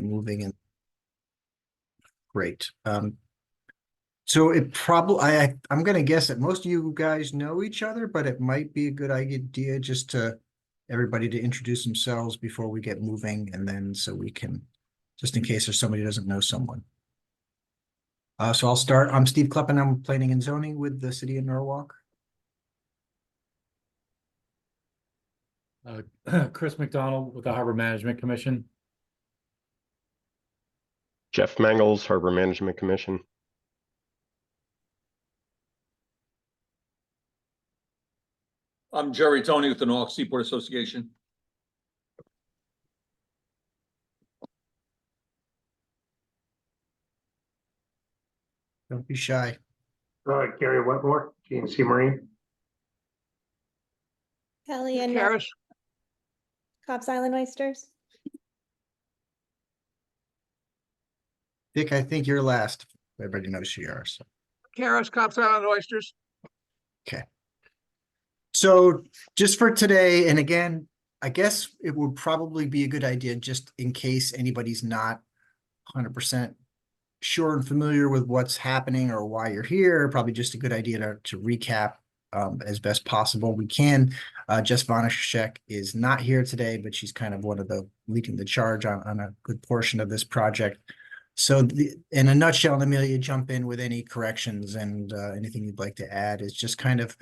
the moving and great. So it probably, I'm going to guess that most of you guys know each other, but it might be a good idea just to everybody to introduce themselves before we get moving, and then so we can, just in case there's somebody who doesn't know someone. So I'll start. I'm Steve Kleppen. I'm planning and zoning with the city of Norwalk. Chris McDonald with the Harbor Management Commission. Jeff Mangles, Harbor Management Commission. I'm Jerry Tony with the Norfolk Seaport Association. Don't be shy. Gary Wetmore, GNC Marine. Kelly and Karis, Cops Island Oysters. Dick, I think you're last. Everybody knows who you are. So. Karis, Cops Island Oysters. Okay. So just for today, and again, I guess it would probably be a good idea just in case anybody's not 100% sure and familiar with what's happening or why you're here, probably just a good idea to recap as best possible. We can. Jess Vonashek is not here today, but she's kind of one of the leading the charge on a good portion of this project. So in a nutshell, and Amelia, jump in with any corrections and anything you'd like to add is just kind of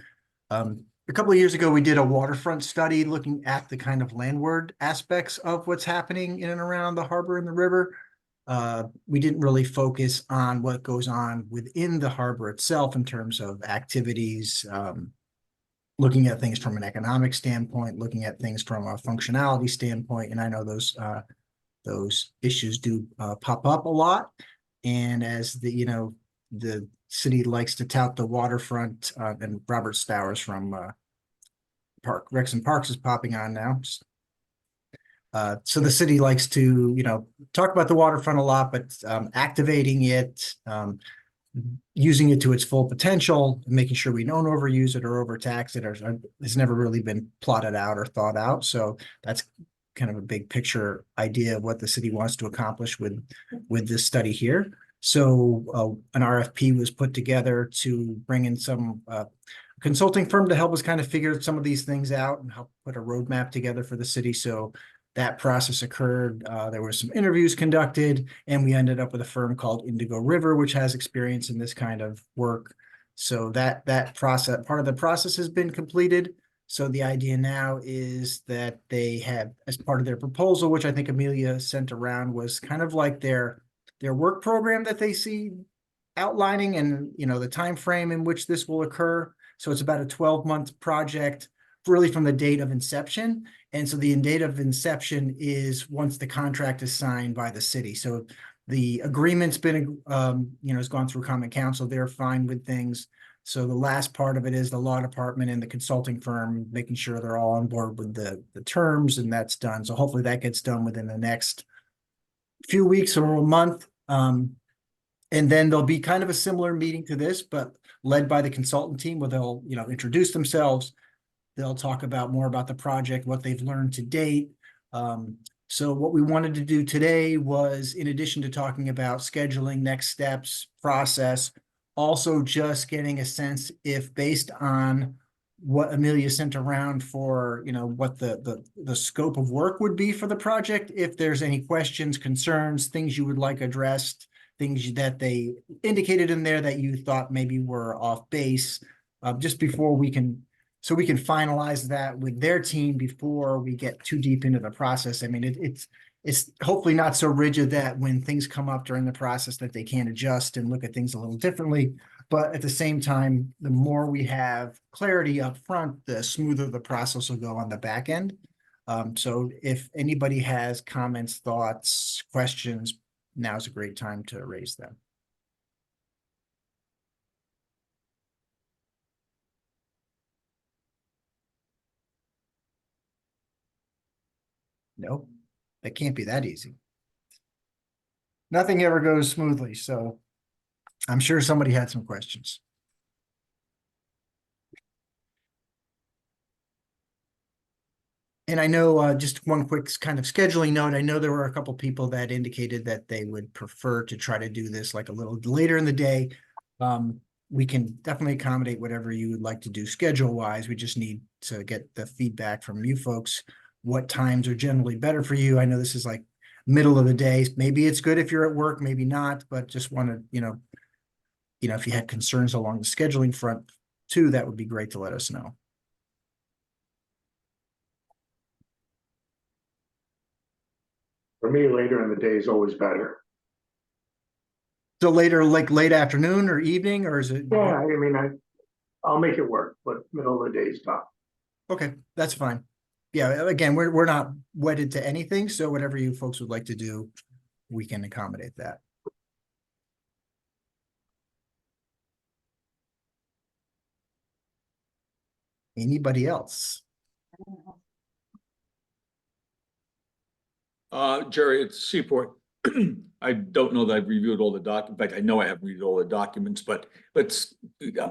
a couple of years ago, we did a waterfront study looking at the kind of landward aspects of what's happening in and around the harbor and the river. We didn't really focus on what goes on within the harbor itself in terms of activities, looking at things from an economic standpoint, looking at things from a functionality standpoint. And I know those issues do pop up a lot. And as the city likes to tout the waterfront, and Robert Stowers from Rex and Parks is popping on now. So the city likes to, talk about the waterfront a lot, but activating it, using it to its full potential, making sure we don't overuse it or overtax it, has never really been plotted out or thought out. So that's kind of a big picture idea of what the city wants to accomplish with this study here. So an RFP was put together to bring in some consulting firm to help us kind of figure some of these things out and help put a roadmap together for the city. So that process occurred. There were some interviews conducted, and we ended up with a firm called Indigo River, which has experience in this kind of work. So that process, part of the process has been completed. So the idea now is that they have, as part of their proposal, which I think Amelia sent around, was kind of like their work program that they see outlining and the time frame in which this will occur. So it's about a 12-month project, really from the date of inception. And so the date of inception is once the contract is signed by the city. So the agreement's been, has gone through Common Council. They're fine with things. So the last part of it is the law department and the consulting firm making sure they're all on board with the terms, and that's done. So hopefully that gets done within the next few weeks or a month. And then there'll be kind of a similar meeting to this, but led by the consultant team, where they'll, introduce themselves. They'll talk about more about the project, what they've learned to date. So what we wanted to do today was, in addition to talking about scheduling, next steps, process, also just getting a sense if, based on what Amelia sent around for, what the scope of work would be for the project, if there's any questions, concerns, things you would like addressed, things that they indicated in there that you thought maybe were off base, just before we can finalize that with their team before we get too deep into the process. I mean, it's hopefully not so rigid that when things come up during the process that they can't adjust and look at things a little differently. But at the same time, the more we have clarity up front, the smoother the process will go on the back end. So if anybody has comments, thoughts, questions, now's a great time to raise them. No, that can't be that easy. Nothing ever goes smoothly, so I'm sure somebody had some questions. And I know, just one quick kind of scheduling note, I know there were a couple people that indicated that they would prefer to try to do this like a little later in the day. We can definitely accommodate whatever you would like to do schedule wise. We just need to get the feedback from you folks. What times are generally better for you? I know this is like middle of the day. Maybe it's good if you're at work, maybe not, but just want to, if you had concerns along the scheduling front too, that would be great to let us know. For me, later in the day is always better. So later, like late afternoon or evening, or is it? Yeah, I mean, I'll make it work, but middle of the day is tough. Okay, that's fine. Yeah, again, we're not wedded to anything, so whatever you folks would like to do, we can accommodate that. Anybody else? Jerry, it's Seaport. I don't know that I've reviewed all the in fact, I know I haven't reviewed all the documents, but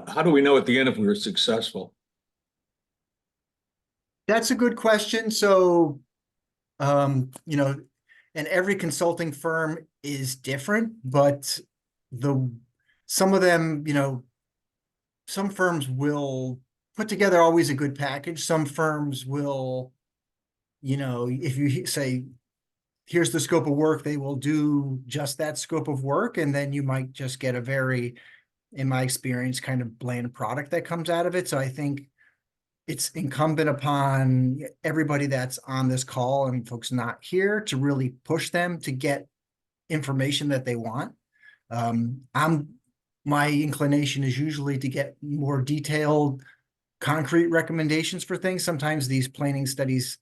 how do we know at the end if we were successful? That's a good question. So, and every consulting firm is different, but some of them, some firms will put together always a good package. Some firms will, if you say, here's the scope of work, they will do just that scope of work. And then you might just get a very, in my experience, kind of bland product that comes out of it. So I think it's incumbent upon everybody that's on this call and folks not here to really push them to get information that they want. My inclination is usually to get more detailed, concrete recommendations for things. Sometimes these planning studies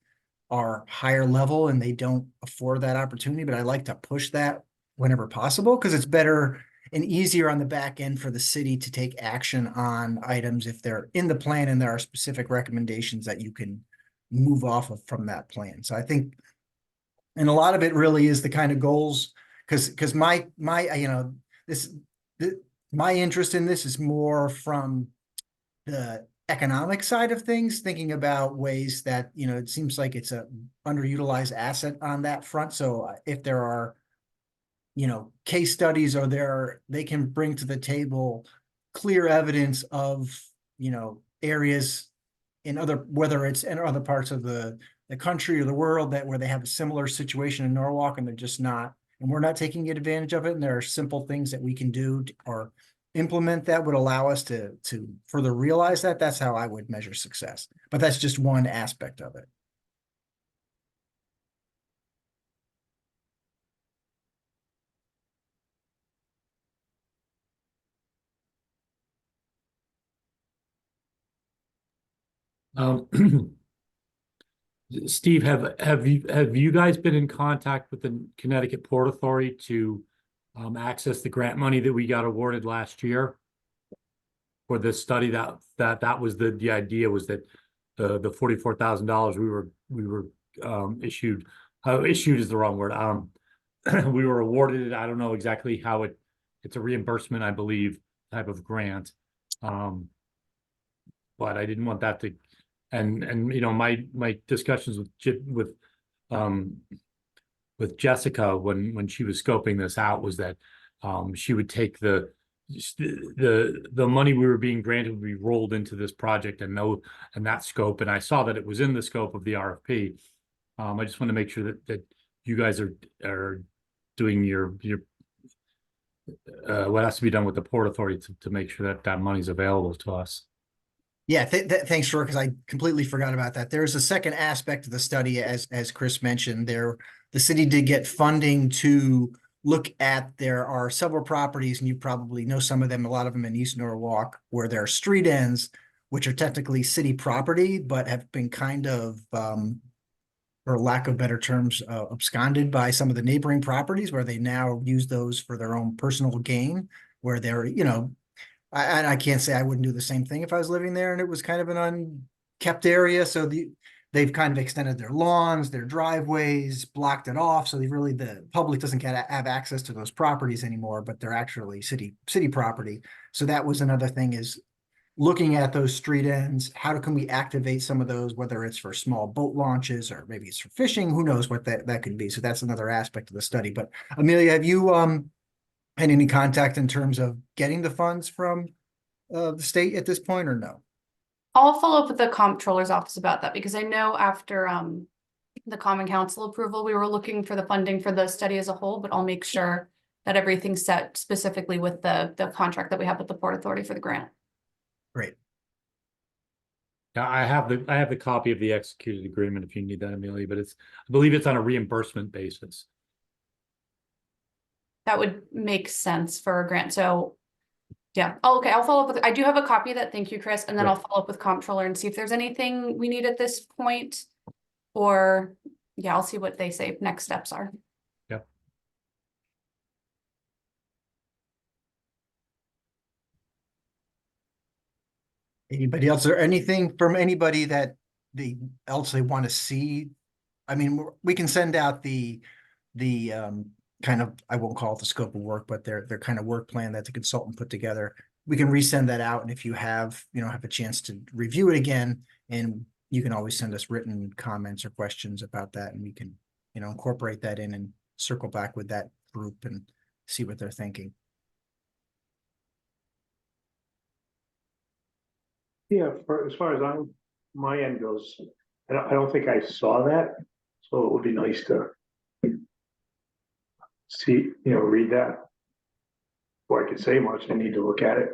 are higher level and they don't afford that opportunity, but I like to push that whenever possible because it's better and easier on the back end for the city to take action on items if they're in the plan and there are specific recommendations that you can move off of from that plan. So I think, and a lot of it really is the kind of goals, because my my interest in this is more from the economic side of things, thinking about ways that, it seems like it's a underutilized asset on that front. So if there are, case studies or they can bring to the table clear evidence of, areas in whether it's in other parts of the country or the world where they have a similar situation in Norwalk and they're just not, and we're not taking advantage of it. And there are simple things that we can do or implement that would allow us to further realize that. That's how I would measure success. But that's just one aspect of it. Steve, have you guys been in contact with the Connecticut Port Authority to access the grant money that we got awarded last year? For this study that was the idea was that the $44,000 we were issued is the wrong word. We were awarded it. I don't know exactly how it's a reimbursement, I believe, type of grant. But I didn't want that to, and my discussions with Jessica when she was scoping this out was that she would take the money we were being granted would be rolled into this project and that scope. And I saw that it was in the scope of the RFP. I just want to make sure that you guys are doing your what has to be done with the Port Authority to make sure that money's available to us. Yeah, thanks, Shore, because I completely forgot about that. There's a second aspect of the study, as Chris mentioned. The city did get funding to look at. There are several properties, and you probably know some of them, a lot of them in East Norwalk, where there are street ends, which are technically city property, but have been kind of, for lack of better terms, absconded by some of the neighboring properties, where they now use those for their own personal gain, where they're, I can't say I wouldn't do the same thing if I was living there and it was kind of an unkept area. So they've kind of extended their lawns, their driveways, blocked it off. So the public doesn't have access to those properties anymore, but they're actually city property. So that was another thing is looking at those street ends, how can we activate some of those, whether it's for small boat launches or maybe it's for fishing, who knows what that could be. So that's another aspect of the study. But Amelia, have you had any contact in terms of getting the funds from the state at this point or no? I'll follow up with the comptroller's office about that because I know after the Common Council approval, we were looking for the funding for the study as a whole, but I'll make sure that everything's set specifically with the contract that we have with the Port Authority for the grant. Great. Yeah, I have the copy of the executed agreement if you need that, Amelia, but I believe it's on a reimbursement basis. That would make sense for a grant. So yeah. Oh, okay. I'll follow up with, I do have a copy of that. Thank you, Chris. And then Right. I'll follow up with comptroller and see if there's anything we need at this point. Or yeah, I'll see what they say next steps are. Yep. Anybody else or anything from anybody that else they want to see? I mean, we can send out the kind of, I won't call it the scope of work, but their kind of work plan that the consultant put together. We can resend that out, and if you have a chance to review it again, and you can always send us written comments or questions about that, and we can incorporate that in and circle back with that group and see what they're thinking. Yeah, as far as my end goes, I don't think I saw that, so it would be nice to see, read that. Before I could say much, I need to look at it.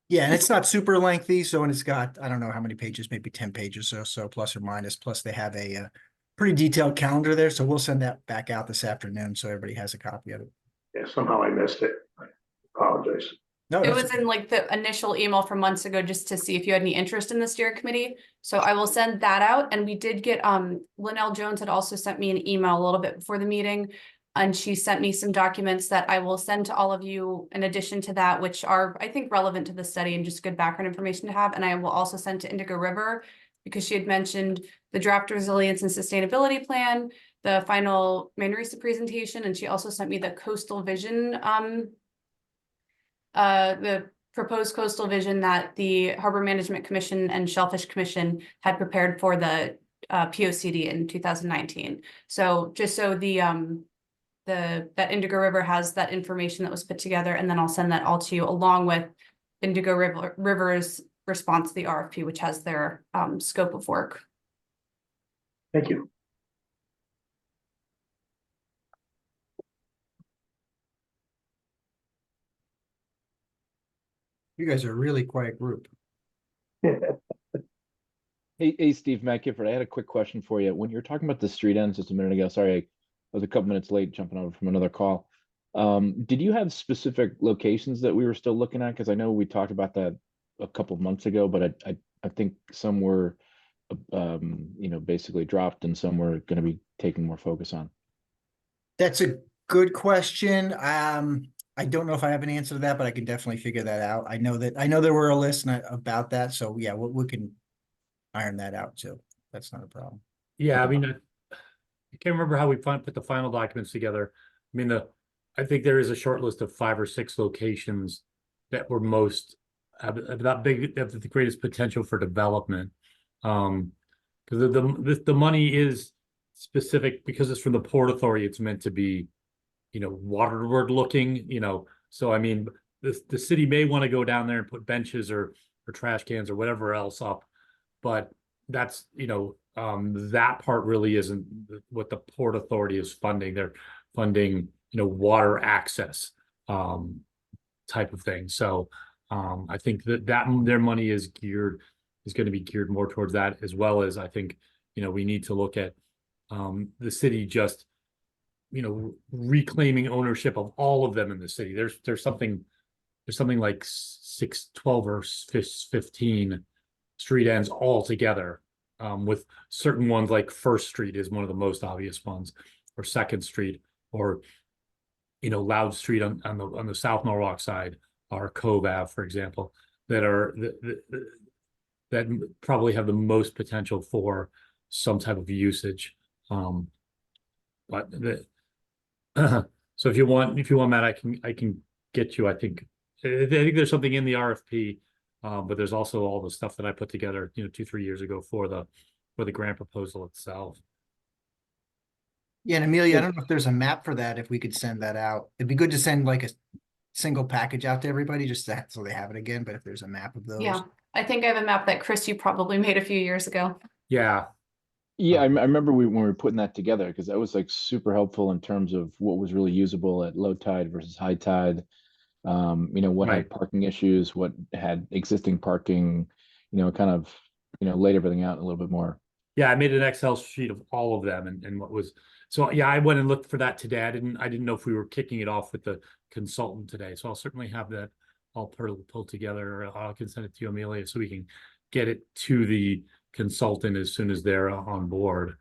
Yeah, and it's not super lengthy, so, and it's got, I don't know how many pages, maybe 10 pages or so, plus or minus, plus they have a pretty detailed calendar there, so we'll send that back out this afternoon, so everybody has a copy of it. Yeah, somehow I missed it. I apologize. No, It that's was in like the initial email from months ago, just to see if you had any interest in the steering committee. So I will send that out. And we did get, Linnell Jones had also sent me an email a little bit before the meeting. And she sent me some documents that I will send to all of you in addition to that, which are, I think, relevant to the study and just good background information to have. And I will also send to Indigo River because she had mentioned the draft resilience and sustainability plan, the final Manresa presentation, and she also sent me the coastal vision, the proposed coastal vision that the Harbor Management Commission and Shellfish Commission had prepared for the POCD in 2019. So just so that Indigo River has that information that was put together, and then I'll send that all to you along with Indigo River's response to the RFP, which has their scope of work. Thank you. you guys are a really quiet group. Hey, Steve, Matt Gifford, I had a quick question for you. When you were talking about the street ends just a minute ago, sorry, I was a couple minutes late jumping over from another call. Did you have specific locations that we were still looking at? Because I know we talked about that a couple of months ago, but I think some were, basically dropped and some were going to be taking more focus on. That's a good question. I don't know if I have an answer to that, but I can definitely figure that out. I know there were a list about that, so yeah, we can iron that out too. That's not a problem. Yeah, I mean, I can't remember how we put the final documents together. I mean, I think there is a short list of 5 or 6 locations that were most have the greatest potential for development. Because the money is specific because it's from the Port Authority. It's meant to be, waterward looking. So I mean, the city may want to go down there and put benches or trash cans or whatever else up, but that's that part really isn't what the Port Authority is funding. They're funding water access type of thing. So I think that their money is going to be geared more towards that, as well as I think we need to look at the city just reclaiming ownership of all of them in the city. There's something like 12 or 15 street ends all together, with certain ones like First Street is one of the most obvious ones, or Second Street, or Loud Street on the South Norwalk side, or Cove Ave, for example, that probably have the most potential for some type of usage. But so if you want, Matt, I can get you. I think there's something in the RFP But there's also all the stuff that I put together, 2-3 years ago for the grant proposal itself. Yeah, and Amelia, I don't know if there's a map for that, if we could send that out. It'd be good to send like a single package out to everybody, just so they have it again, but if there's a map of those. Yeah, I think I have a map that Chris, you probably made a few years ago. Yeah, Yeah, I remember when we were putting that together, because that was like super helpful in terms of what was really usable at low tide versus high tide. What Right. had parking issues, what had existing parking, kind of, laid everything out a little bit more. Yeah, I made an Excel sheet of all of them and what was, so yeah, I went and looked for that today. I didn't know if we were kicking it off with the consultant today, so I'll certainly have that all pulled together. I can send it to you, Amelia, so we can get it to the consultant as soon as they're on board.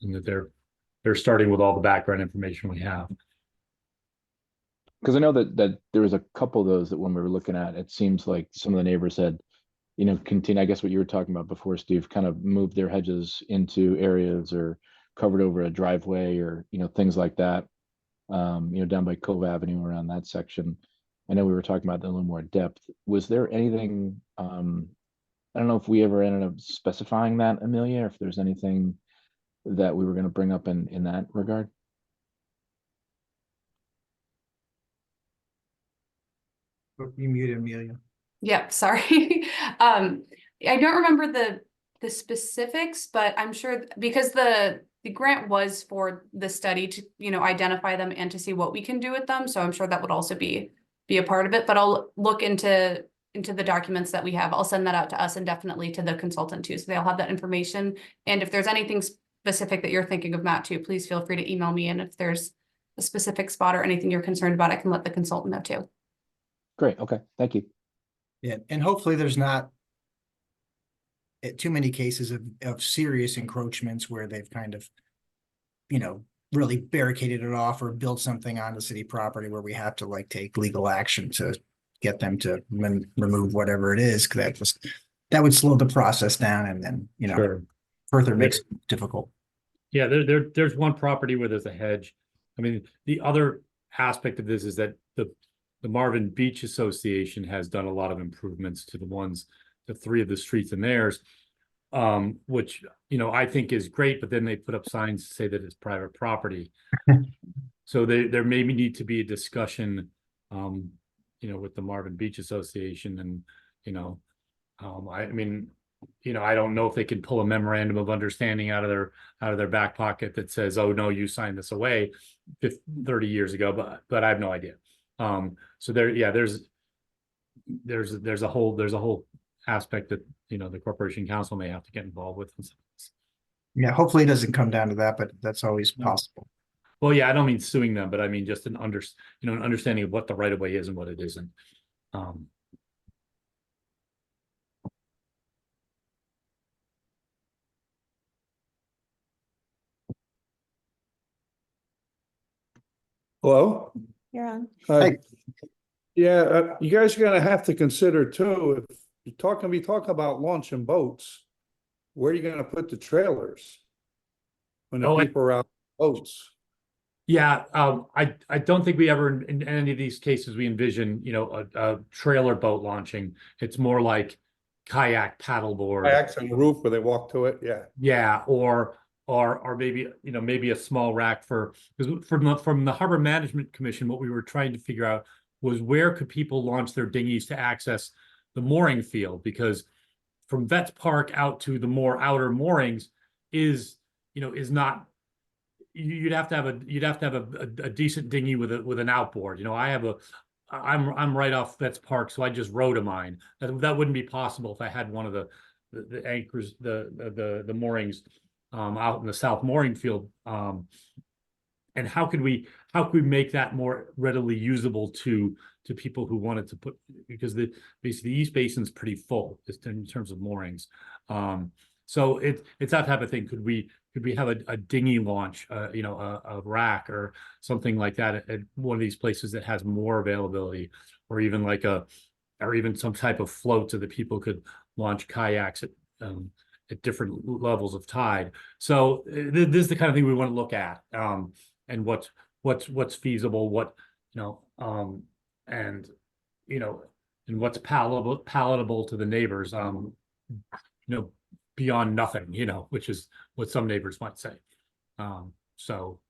And that they're starting with all the background information we have. Because I know that there was a couple of those that when we were looking at, it seems like some of the neighbors had, continue, I guess what you were talking about before, Steve, kind of moved their hedges into areas or covered over a driveway or, things like that. Down by Cove Avenue around that section. I know we were talking about that in a little more depth. Was there anything, I don't know if we ever ended up specifying that, Amelia, or if there's anything that we were going to bring up in that regard? You muted Amelia. Yep, sorry. I don't remember the specifics, but I'm sure because the grant was for the study to, identify them and to see what we can do with them. So I'm sure that would also be a part of it, but I'll look into the documents that we have. I'll send that out to us and definitely to the consultant too. So they'll have that information. And if there's anything specific that you're thinking of, Matt, too, please feel free to email me. And if there's a specific spot or anything you're concerned about, I can let the consultant know too. Great. Okay. Thank you. Yeah, and hopefully there's not too many cases of serious encroachments where they've kind of, really barricaded it off or built something on the city property where we have to like take legal action to get them to remove whatever it is. Cause that would slow the process down and then, Sure. further makes it difficult. Yeah, there's one property where there's a hedge. I mean, the other aspect of this is that the Marvin Beach Association has done a lot of improvements to the 3 of the streets in theirs, which, I think is great, but then they put up signs to say that it's private property. So there maybe need to be a discussion, with the Marvin Beach Association and, I don't know if they can pull a memorandum of understanding out of their back pocket that says, oh, no, you signed this away 30 years ago, but I have no idea. So there's a whole aspect that, the Corporation Council may have to get involved with. Yeah, hopefully it doesn't come down to that, but that's always No. possible. Well, yeah, I don't mean suing them, but I mean just an understanding of what the right of way is and what it isn't. Hello? You're on. Hey. Yeah, you guys are gonna have to consider too, if you're talking about launching boats, where are you gonna put the trailers? When the Oh, people are out on boats? Yeah, I don't think we ever in any of these cases we envision, a trailer boat launching. It's more like kayak, paddleboard. Kayaks on the roof where they walk to it, yeah. Yeah, or maybe, maybe a small rack because from the Harbor Management Commission, what we were trying to figure out was where could people launch their dinghies to access the mooring field, because from Vets Park out to the more outer moorings is not, you'd have to have a decent dinghy with an outboard. I'm right off Vets Park, so I just rowed a mine. That wouldn't be possible if I had one of the anchors, the moorings out in the South mooring field. And how could we make that more readily usable to people who wanted to put, because basically the East Basin's pretty full just in terms of moorings. So it's that type of thing. Could we have a dinghy launch, a rack or something like that at one of these places that has more availability, or even some type of float so that people could launch kayaks at different levels of tide. So this is the kind of thing we want to look at, and what's feasible, and and what's palatable to the neighbors, beyond nothing, which is what some neighbors might say. So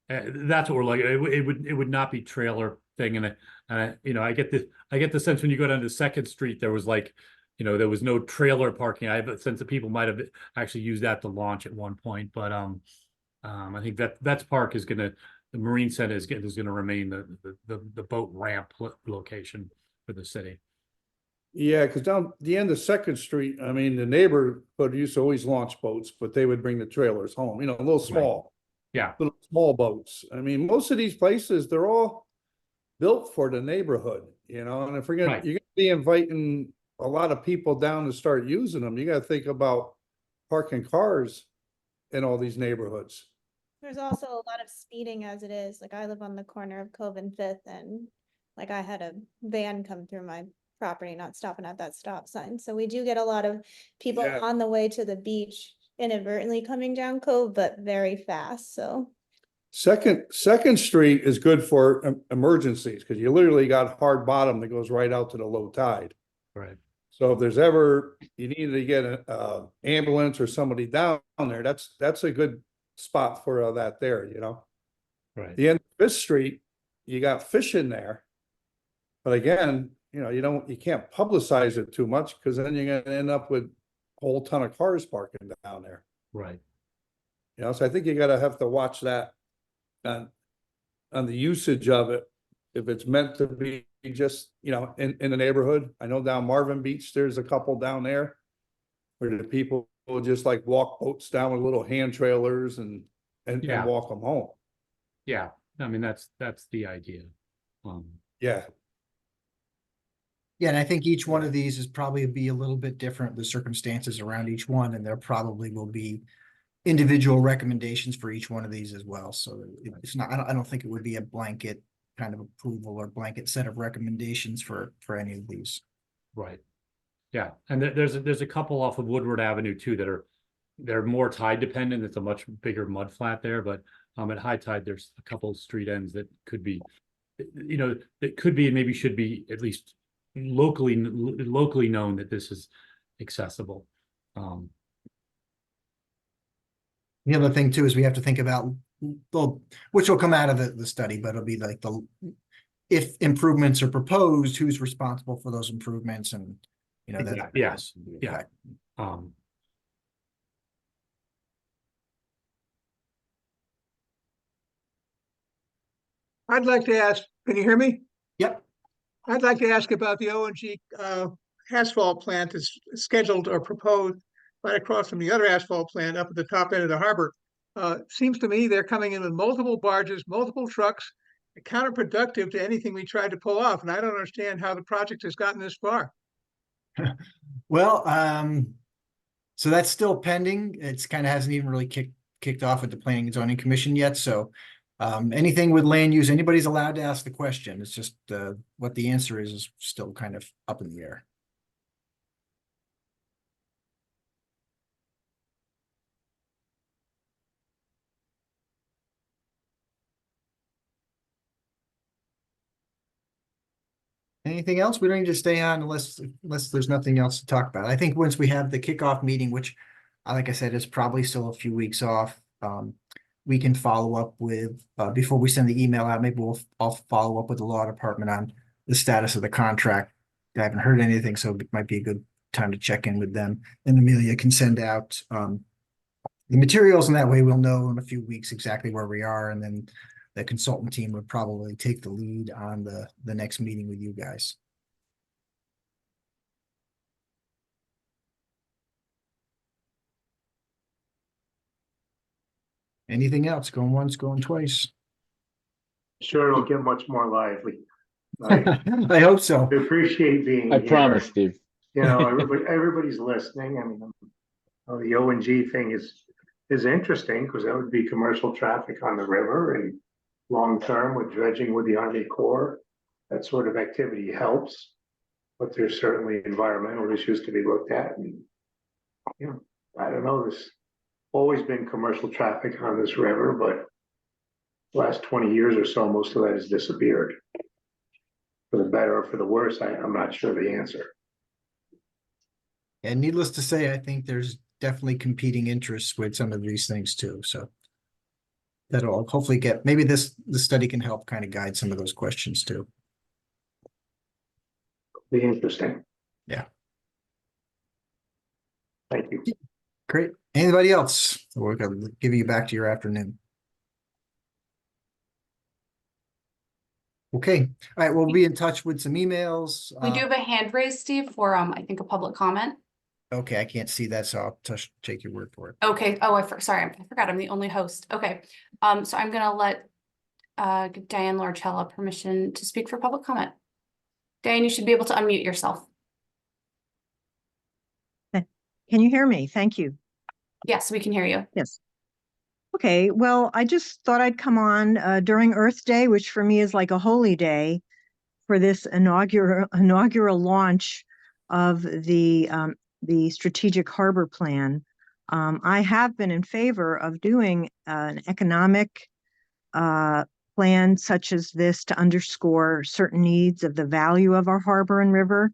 that's what we're like. It would not be trailer thing. And I get the sense when you go down to Second Street, there was like, there was no trailer parking. I have a sense that people might have actually used that to launch at one point, but I think that's park is the Marine Center is going to remain the boat ramp location for the city. Yeah, because down the end of Second Street, I mean, the neighborhood used to always launch boats, but they would bring the trailers home, a little small. Yeah. Little small boats. I mean, most of these places, they're all built for the neighborhood, and if you're Right. gonna be inviting a lot of people down to start using them, you gotta think about parking cars in all these neighborhoods. There's also a lot of speeding as it is. Like I live on the corner of Cove and Fifth, and like I had a van come through my property, not stopping at that stop sign. So we do get a lot of people Yeah. on the way to the beach inadvertently coming down Cove, but very fast. So Second Street is good for emergencies, because you literally got hard bottom that goes right out to the low tide. Right. So if there's ever, you needed to get a ambulance or somebody down there, that's a good spot for that there, Right. The end of Fifth Street, you got fishing there. But again, you can't publicize it too much, because then you're gonna end up with a whole ton of cars parking down there. Right. So I think you gotta have to watch that on the usage of it. If it's meant to be just, in the neighborhood. I know down Marvin Beach, there's a couple down there where the people will just like walk boats down with little hand trailers and Yeah. walk them home. Yeah. I mean, that's the idea. Yeah. Yeah, and I think each one of these is probably be a little bit different, the circumstances around each one, and there probably will be individual recommendations for each one of these as well. So it's not, I don't think it would be a blanket kind of approval or blanket set of recommendations for any of these. Right. Yeah, and there's a couple off of Woodward Avenue too they're more tide dependent. It's a much bigger mud flat there, but at high tide there's a couple street ends that could be, that could be and maybe should be at least locally known that this is accessible. The other thing too is we have to think about, well, which will come out of the study, but it'll be like if improvements are proposed, who's responsible for those improvements, and that. Yes. Yeah. I'd like to ask, can you hear me? Yep. I'd like to ask about the O&G asphalt plant that's scheduled or proposed right across from the other asphalt plant up at the top end of the harbor. Seems to me they're coming in with multiple barges, multiple trucks, counterproductive to anything we tried to pull off. And I don't understand how the project has gotten this far. Well, so that's still pending. It's kind of hasn't even really kicked off at the Planning and Zoning Commission yet. So anything with land use, anybody's allowed to ask the question. It's just what the answer is still kind of up in the air. Anything else? We don't need to stay on unless there's nothing else to talk about. I think once we have the kickoff meeting, which, like I said, is probably still a few weeks off, we can follow up with, before we send the email out, maybe I'll follow up with the law department on the status of the contract. I haven't heard anything, so it might be a good time to check in with them. And Amelia can send out the materials, and that way we'll know in a few weeks exactly where we are, and then the consultant team would probably take the lead on the next meeting with you guys. Anything else? Going once, going twice. Sure, it'll get much more lively. I I hope so. appreciate being I here. promise, Steve. Everybody's listening. I mean, the O&G thing is interesting because that would be commercial traffic on the river, and long-term with dredging with the Army Corps, that sort of activity helps. But there's certainly environmental issues to be looked at. And, I don't know, there's always been commercial traffic on this river, but the last 20 years or so, most of that has disappeared. for the better or for the worse, I'm not sure the answer. And needless to say, I think there's definitely competing interests with some of these things too, so. That'll hopefully maybe the study can help kind of guide some of those questions too. Be interesting. Yeah. Thank you. Great. Anybody else? We're gonna give you back to your afternoon. Okay, all right, we'll be in touch with some emails. We do have a hand raised, Steve, for, I think a public comment. Okay, I can't see that, so I'll take your word for it. Okay, oh, sorry, I forgot, I'm the only host. Okay, so I'm gonna let give Diane Larchella permission to speak for public comment. Diane, you should be able to unmute yourself. Can you hear me? Thank you. Yes, we can hear you. Yes. Okay, well, I just thought I'd come on during Earth Day, which for me is like a holy day, for this inaugural launch of the Strategic Harbor Plan. I have been in favor of doing an economic plan such as this to underscore certain needs of the value of our harbor and river,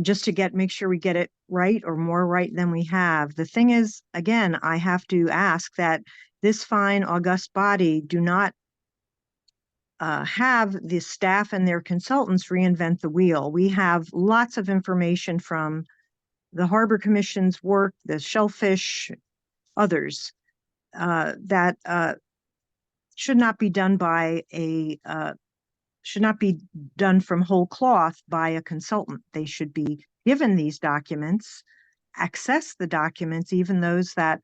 just to make sure we get it right or more right than we have. The thing is, again, I have to ask that this fine, august body do not have the staff and their consultants reinvent the wheel. We have lots of information from the Harbor Commission's work, the Shellfish, others, that should not be done by should not be done from whole cloth by a consultant. They should be given these documents, access the documents, even those that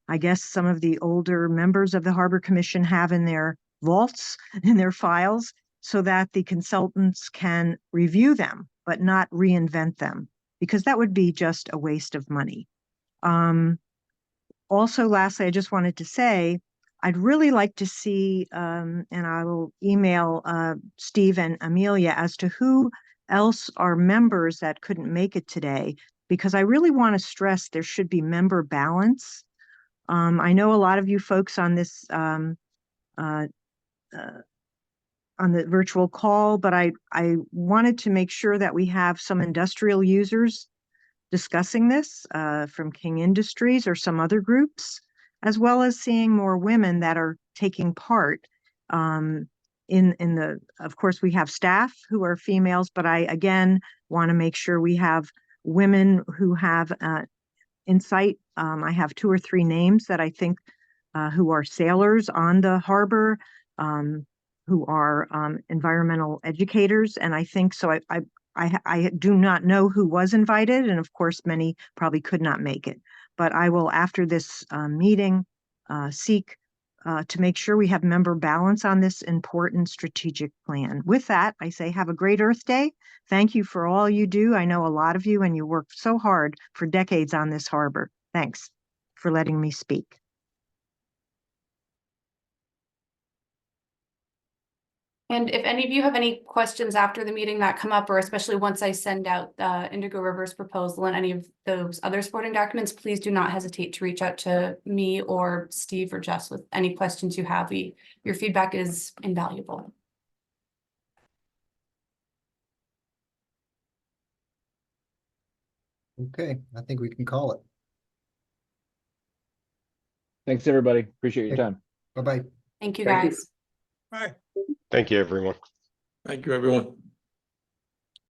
I guess some of the older members of the Harbor Commission have in their vaults, in their files, so that the consultants can review them, but not reinvent them, because that would be just a waste of money. Also, lastly, I just wanted to say, I'd really like to see, and I will email Steve and Amelia as to who else are members that couldn't make it today, because I really want to stress there should be member balance. I know a lot of you folks on this on the virtual call, but I wanted to make sure that we have some industrial users discussing this from King Industries or some other groups, as well as seeing more women that are taking part in the, of course, we have staff who are females, but I, again, want to make sure we have women who have insight. I have 2 or 3 names that I think who are sailors on the harbor, who are environmental educators. And I think, so I do not know who was invited, and of course, many probably could not make it. But I will, after this meeting, seek to make sure we have member balance on this important strategic plan. With that, I say have a great Earth Day. Thank you for all you do. I know a lot of you, and you worked so hard for decades on this harbor. Thanks for letting me speak. And if any of you have any questions after the meeting that come up, or especially once I send out the Indigo Rivers proposal and any of those other supporting documents, please do not hesitate to reach out to me or Steve or Jess with any questions you have. Your feedback is invaluable. Okay, I think we can call it. Thanks, everybody. Appreciate your time. Bye-bye. Thank you, Thank you. guys. Bye. Thank you, everyone. Thank you, everyone.